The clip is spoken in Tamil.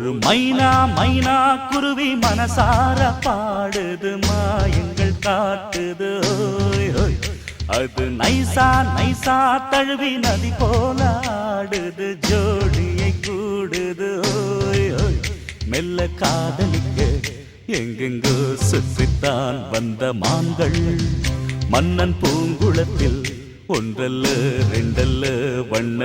ஒரு மைனா மைனா குருவி மனசார பாடுது மாயங்கள் காட்டுது ஓய் ஓய். அது நைசா நைசா தழுவி நதி போல ஆடுது ஜோடியை கூடுது ஓய் ஓய். மெல்ல காதலிக்க எங்கெங்கோ சுற்றித்தான் வந்த மான்கள் மன்னன் பூங்குளத்தில் ஒன்றல்ல ரெண்டல்ல வண்ண